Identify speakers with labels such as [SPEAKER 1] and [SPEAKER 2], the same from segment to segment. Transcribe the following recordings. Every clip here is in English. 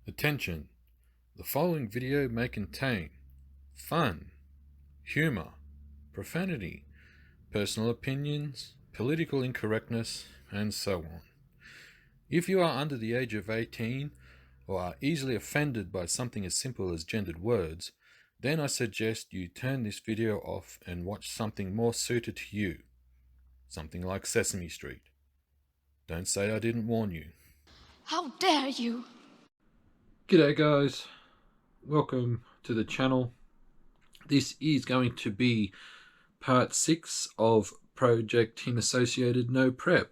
[SPEAKER 1] Attention! The following video may contain fun, humor, profanity, personal opinions, political incorrectness, and so on. If you are under the age of 18 or are easily offended by something as simple as gendered words, then I suggest you turn this video off and watch something more suited to you. Something like Sesame Street. Don't say I didn't warn you.
[SPEAKER 2] How dare you!
[SPEAKER 1] G'day guys, welcome to the channel. This is going to be part 6 of Project Team Associated No Prep.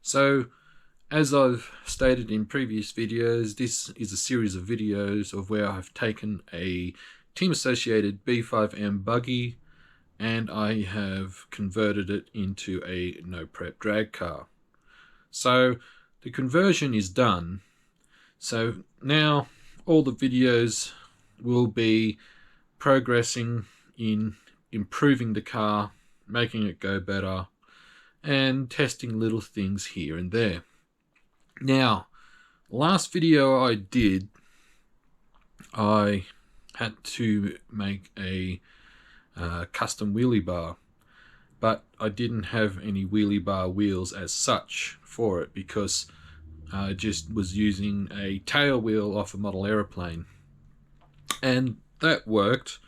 [SPEAKER 1] So, as I've stated in previous videos, this is a series of videos of where I've taken a Team Associated B5M buggy and I have converted it into a no prep drag car. So the conversion is done. So now all the videos will be progressing in improving the car, making it go better, and testing little things here and there. Now, last video I did, I had to make a custom wheelie bar, but I didn't have any wheelie bar wheels as such for it because I just was using a tail wheel off a model aeroplane, and that worked.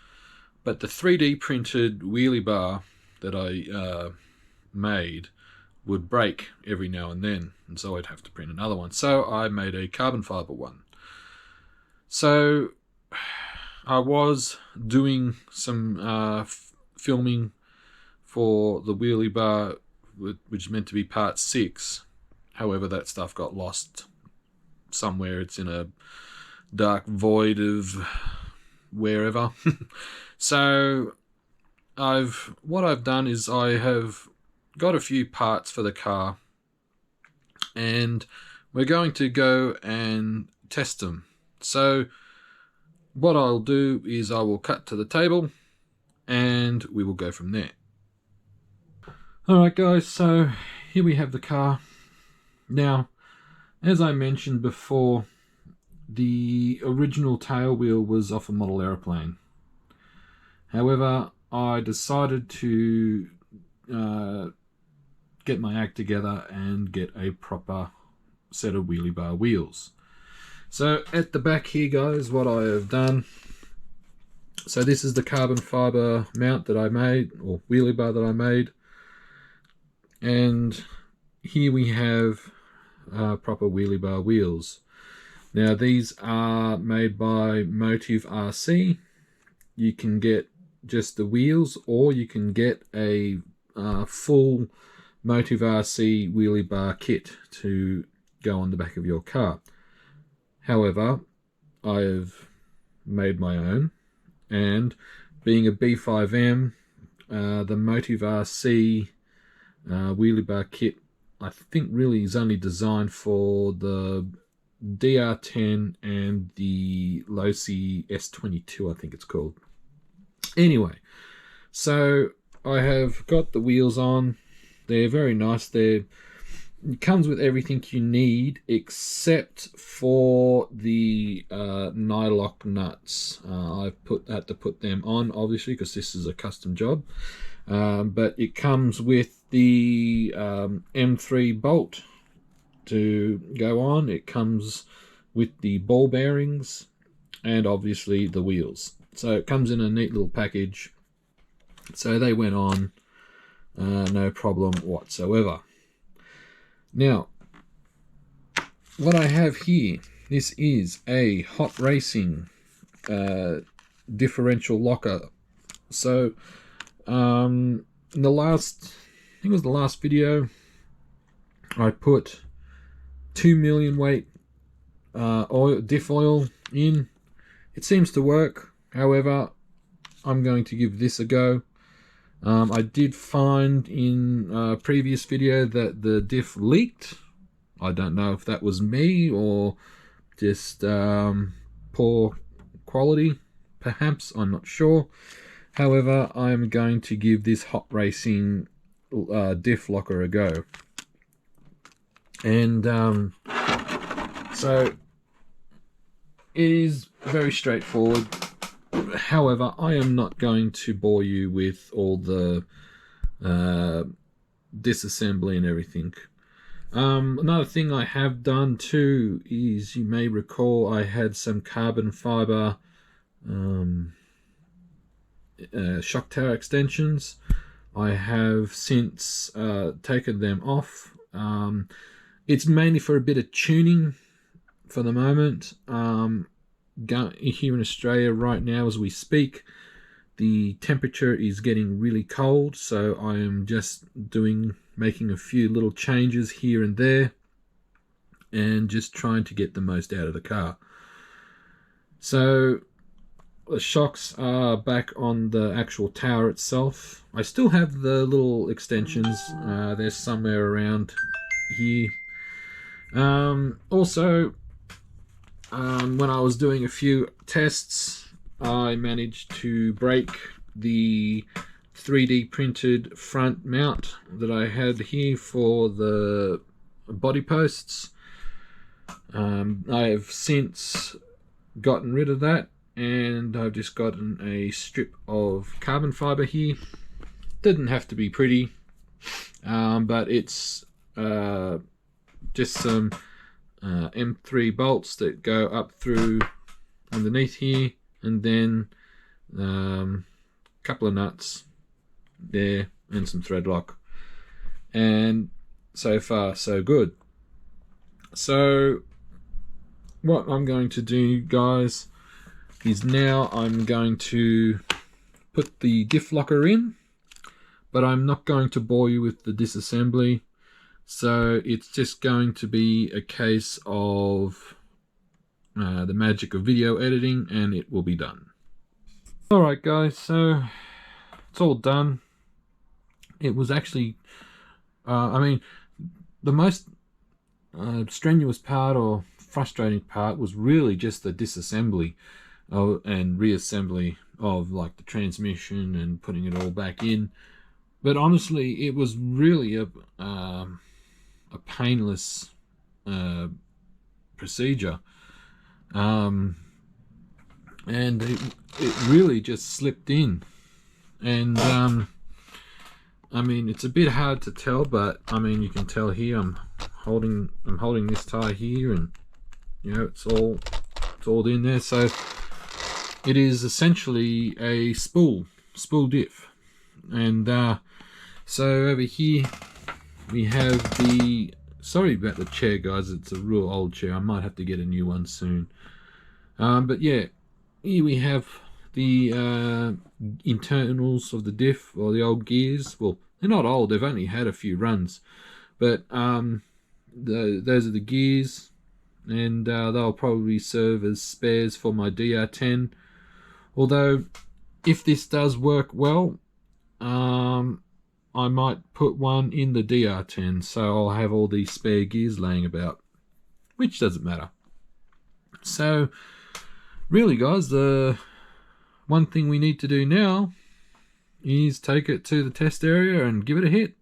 [SPEAKER 1] But the 3D printed wheelie bar that I made would break every now and then, and so I'd have to print another one. So I made a carbon fiber one. So I was doing some filming for the wheelie bar, which is meant to be part 6. However, that stuff got lost somewhere. It's in a dark void of wherever. So what I've done is I have got a few parts for the car, and we're going to go and test them. So what I'll do is I will cut to the table and we will go from there. Alright guys, so here we have the car. Now, as I mentioned before, the original tail wheel was off a model aeroplane. However, I decided to get my act together and get a proper set of wheelie bar wheels. So at the back here, guys, what I have done, so this is the carbon fiber mount that I made, or wheelie bar that I made, and here we have proper wheelie bar wheels. Now these are made by Motiv RC. You can get just the wheels, or you can get a full Motiv RC wheelie bar kit to go on the back of your car. However, I have made my own, and being a B5M, the Motiv RC wheelie bar kit, I think really is only designed for the DR10 and the Losi S22, I think it's called. Anyway, so I have got the wheels on. They're very nice. It comes with everything you need except for the nylock nuts. I've had to put them on, obviously, because this is a custom job. But it comes with the M3 bolt to go on. It comes with the ball bearings and obviously the wheels. So it comes in a neat little package. So they went on, no problem whatsoever. Now, what I have here, this is a Hot Racing differential locker. So, in the last, I think it was the last video, I put 2 million weight diff oil in. It seems to work. However, I'm going to give this a go. I did find in a previous video that the diff leaked. I don't know if that was me or just poor quality, perhaps, I'm not sure. However, I'm going to give this Hot Racing diff locker a go. And so it is very straightforward. However, I am not going to bore you with all the disassembly and everything. Another thing I have done too is, you may recall, I had some carbon fiber shock tower extensions. I have since taken them off. It's mainly for a bit of tuning for the moment. Here in Australia right now as we speak, the temperature is getting really cold, so I am just making a few little changes here and there and just trying to get the most out of the car. So the shocks are back on the actual tower itself. I still have the little extensions. They're somewhere around here. Also, when I was doing a few tests, I managed to break the 3D printed front mount that I had here for the body posts. I have since gotten rid of that, and I've just gotten a strip of carbon fiber here. Didn't have to be pretty, but it's just some M3 bolts that go up through underneath here, and then a couple of nuts there and some thread lock, and so far so good. So what I'm going to do, guys, is now I'm going to put the diff locker in, but I'm not going to bore you with the disassembly. So it's just going to be a case of the magic of video editing, and it will be done. Alright guys, so it's all done. It was actually, I mean, the most strenuous part or frustrating part was really just the disassembly and reassembly of like the transmission and putting it all back in. But honestly, it was really a painless procedure, and it really just slipped in. And I mean, it's a bit hard to tell, but I mean, you can tell here I'm holding this tie here, and you know, it's all in there. So it is essentially a spool diff. And so over here we have the, sorry about the chair guys, it's a real old chair, I might have to get a new one soon. But yeah, here we have the internals of the diff, or the old gears. Well, they're not old, they've only had a few runs, but those are the gears, and they'll probably serve as spares for my DR10. Although if this does work well, I might put one in the DR10, so I'll have all these spare gears laying about, which doesn't matter. So really guys, the one thing we need to do now is take it to the test area and give it a hit.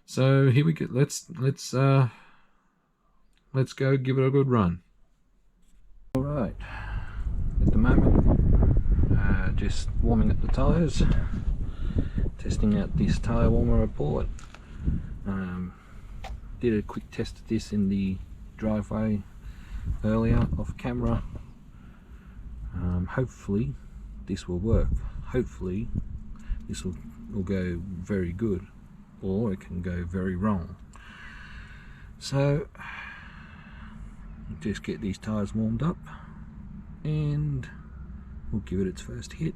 [SPEAKER 1] So here we go. Let's go give it a good run. All right, at the moment just warming up the tires, testing out this tire warmer I bought. Did a quick test of this in the driveway earlier off camera. Hopefully this will work. Hopefully this will go very good, or it can go very wrong. So just get these tires warmed up and we'll give it its first hit.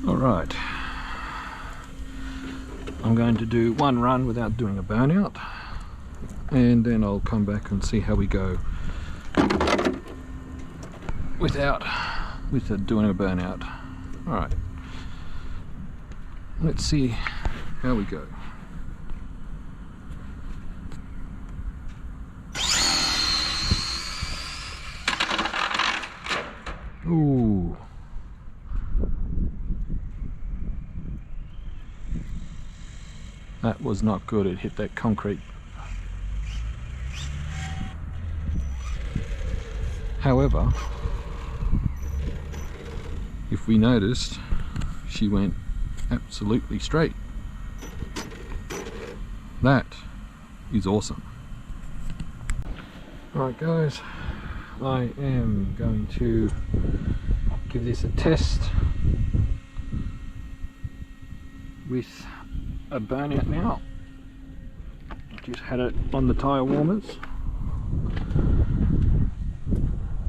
[SPEAKER 1] Alright, I'm going to do one run without doing a burnout, and then I'll come back and see how we go without doing a burnout. Alright, let's see how we go. Ooh. That was not good, it hit that concrete. However, if we noticed, she went absolutely straight. That is awesome. Alright guys, I am going to give this a test with a burnout now. Just had it on the tyre warmers,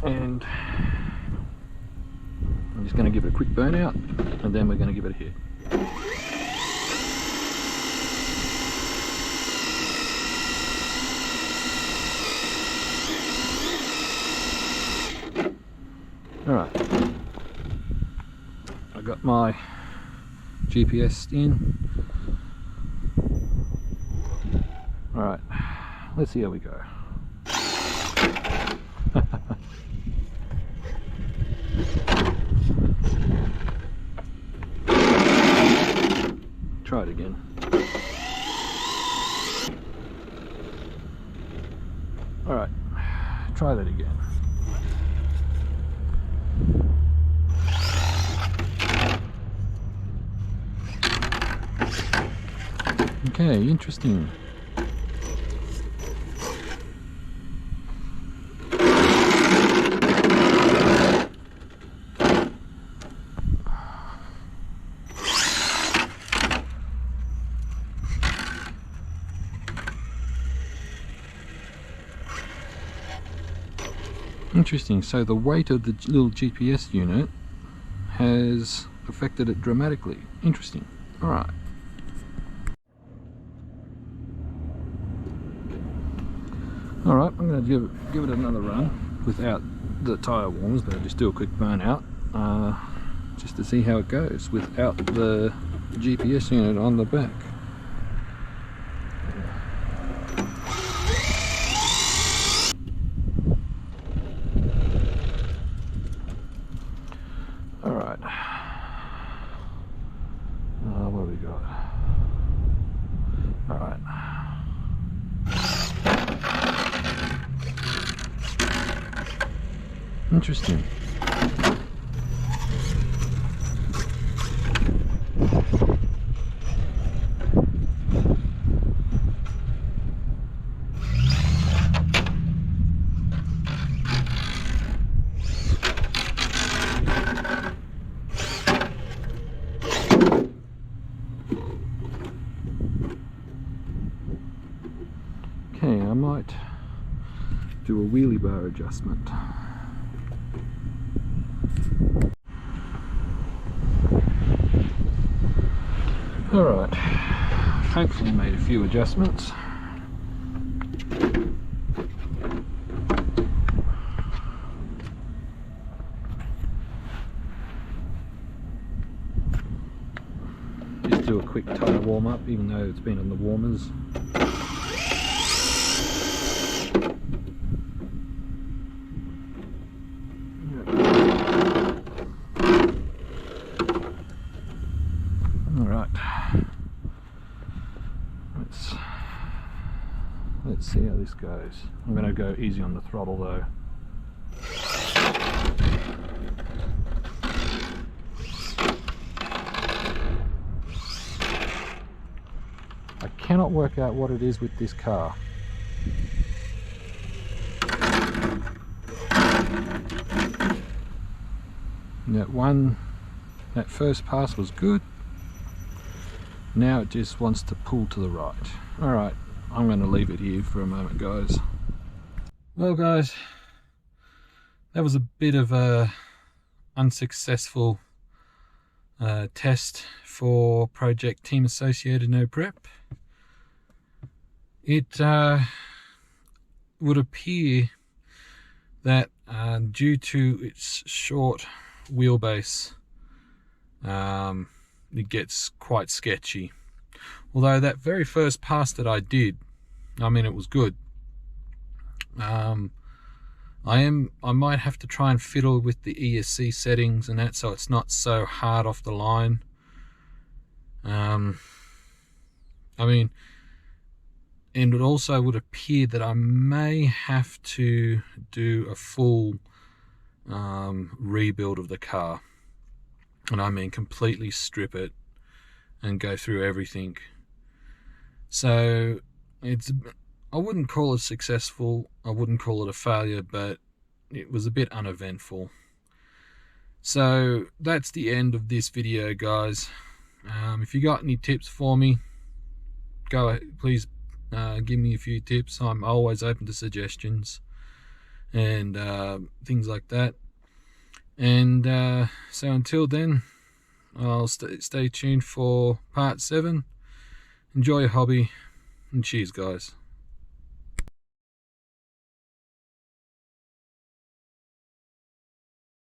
[SPEAKER 1] and I'm just going to give it a quick burnout, and then we're going to give it a hit. Alright, I got my GPS in. Alright, let's see how we go. Try it again. Alright, try that again. Okay, interesting. Interesting, so the weight of the little GPS unit has affected it dramatically. Interesting. Alright. Alright, I'm going to give it another run without the tyre warmers, but I'll just do a quick burnout just to see how it goes without the GPS unit on the back. Alright, what have we got? Alright. Interesting. Okay, I might do a wheelie bar adjustment. Alright, hopefully made a few adjustments. Just do a quick tyre warm up, even though it's been on the warmers. Let's see how this goes. I'm going to go easy on the throttle though. I cannot work out what it is with this car. That first pass was good. Now it just wants to pull to the right. Alright, I'm going to leave it here for a moment, guys. Well guys, that was a bit of a unsuccessful test for Project Team Associated No Prep. It would appear that due to its short wheelbase, it gets quite sketchy. Although that very first pass that I did, I mean, it was good. I might have to try and fiddle with the ESC settings and that, so it's not so hard off the line. I mean, and it also would appear that I may have to do a full rebuild of the car, and I mean completely strip it and go through everything. So I wouldn't call it successful, I wouldn't call it a failure, but it was a bit uneventful. So that's the end of this video, guys. If you got any tips for me, please give me a few tips. I'm always open to suggestions and things like that. And so until then, I'll stay tuned for part 7. Enjoy your hobby, and cheers, guys.